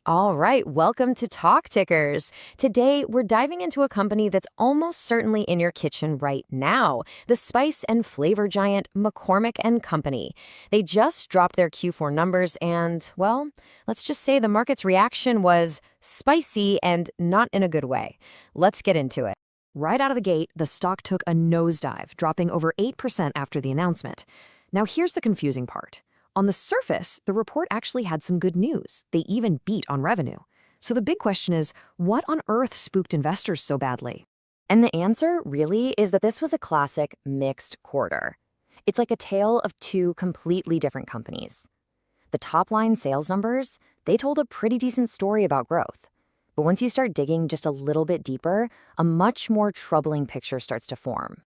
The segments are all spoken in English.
All right, welcome to Talk Tickers. Today, we're diving into a company that's almost certainly in your kitchen right now, the spice and flavor giant McCormick Company. They just dropped their Q4 numbers and, well, let's just say the market's reaction was spicy and not in a good way. Let's get into it. Right out of the gate, the stock took a nosedive, dropping over 8% after the announcement. Now, here's the confusing part. On the surface, the report actually had some good news. They even beat on revenue. So the big question is, what on earth spooked investors so badly? And the answer, really, is that this was a classic mixed quarter. It's like a tale of two completely different companies. The top-line sales numbers, they told a pretty decent story about growth. But once you start digging just a little bit deeper, a much more troubling picture starts to form.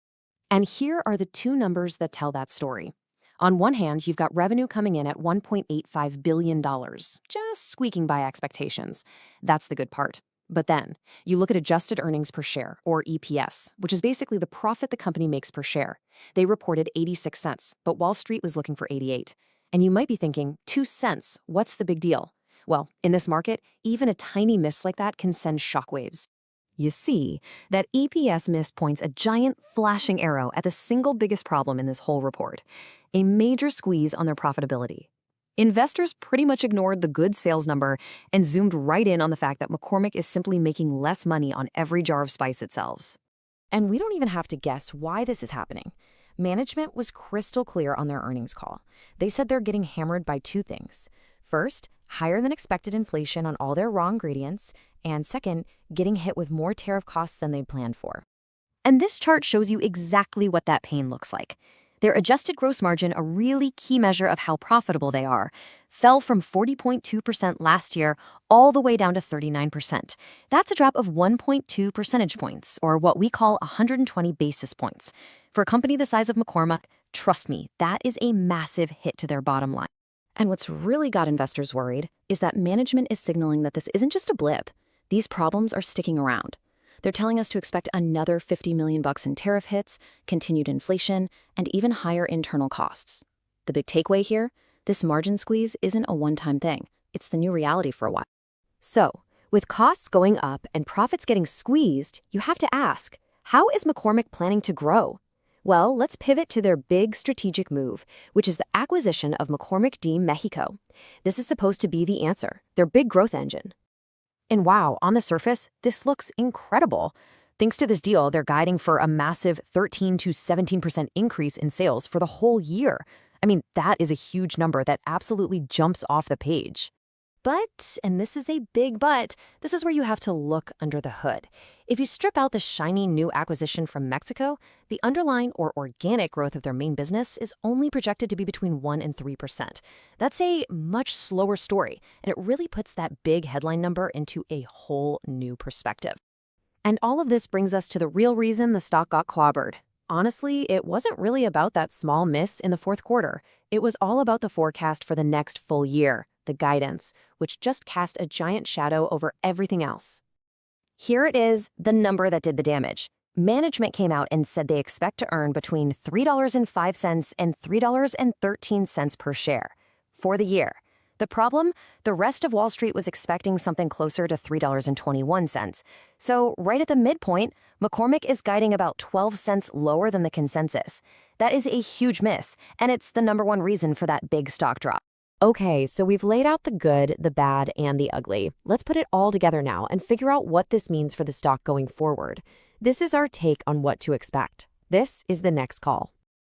And here are the two numbers that tell that story. On one hand, you've got revenue coming in at $1.85 billion, just squeaking by expectations. That's the good part. But then, you look at adjusted earnings per share, or EPS, which is basically the profit the company makes per share. They reported 86 cents, but Wall Street was looking for 88. And you might be thinking, 2 cents, what's the big deal? Well, in this market, even a tiny miss like that can send shockwaves. You see, that EPS miss points a giant flashing arrow at the single biggest problem in this whole report, a major squeeze on their profitability. Investors pretty much ignored the good sales number and zoomed right in on the fact that McCormick is simply making less money on every jar of spice it sells. And we don't even have to guess why this is happening. Management was crystal clear on their earnings call. They said they're getting hammered by two things. First, higher than expected inflation on all their raw ingredients, and second, getting hit with more tariff costs than they'd planned for. And this chart shows you exactly what that pain looks like. Their adjusted gross margin, a really key measure of how profitable they are, fell from 40.2% last year all the way down to 39%. That's a drop of 1.2 percentage points, or what we call 120 basis points. For a company the size of McCormick, trust me, that is a massive hit to their bottom line. And what's really got investors worried is that management is signaling that this isn't just a blip. These problems are sticking around. They're telling us to expect another $50 million in tariff hits, continued inflation, and even higher internal costs. The big takeaway here, this margin squeeze isn't a one-time thing. It's the new reality for a while. So, with costs going up and profits getting squeezed, you have to ask, how is McCormick planning to grow? Well, let's pivot to their big strategic move, which is the acquisition of McCormick de Mexico. This is supposed to be the answer, their big growth engine. And wow, on the surface, this looks incredible. Thanks to this deal, they're guiding for a massive 13 to 17% increase in sales for the whole year. I mean, that is a huge number that absolutely jumps off the page. But, and this is a big but, this is where you have to look under the hood. If you strip out the shiny new acquisition from Mexico, the underlying or organic growth of their main business is only projected to be between 1 and 3%. That's a much slower story, and it really puts that big headline number into a whole new perspective. And all of this brings us to the real reason the stock got clobbered. Honestly, it wasn't really about that small miss in the fourth quarter. It was all about the forecast for the next full year, the guidance, which just cast a giant shadow over everything else. Here it is, the number that did the damage. Management came out and said they expect to earn between $3.05 and $3.13 per share for the year. The problem? The rest of Wall Street was expecting something closer to $3.21. So right at the midpoint, McCormick is guiding about 12 cents lower than the consensus. That is a huge miss, and it's the number one reason for that big stock drop. Okay, so we've laid out the good, the bad, and the ugly. Let's put it all together now and figure out what this means for the stock going forward. This is our take on what to expect. This is the next call.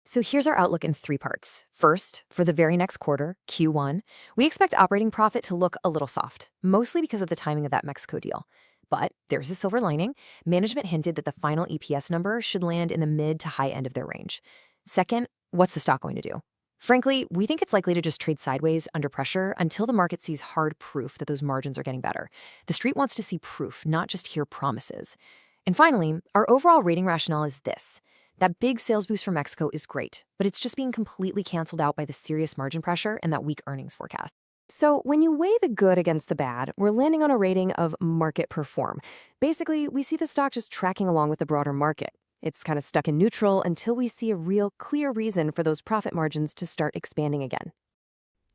So here's our outlook in 3 parts. First, for the very next quarter, Q1, we expect operating profit to look a little soft, mostly because of the timing of that Mexico deal. But there's a silver lining. Management hinted that the final EPS number should land in the mid to high end of their range. Second, what's the stock going to do? Frankly, we think it's likely to just trade sideways under pressure until the market sees hard proof that those margins are getting better. The street wants to see proof, not just hear promises. And finally, our overall rating rationale is this. That big sales boost from Mexico is great, but it's just being completely canceled out by the serious margin pressure and that weak earnings forecast. So when you weigh the good against the bad, we're landing on a rating of market perform. Basically, we see the stock just tracking along with the broader market. It's kind of stuck in neutral until we see a real clear reason for those profit margins to start expanding again.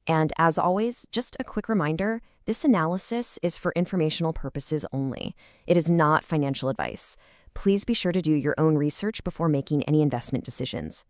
And as always, just a quick reminder, This analysis is for informational purposes only. It is not financial advice. Please be sure to do your own research before making any investment decisions.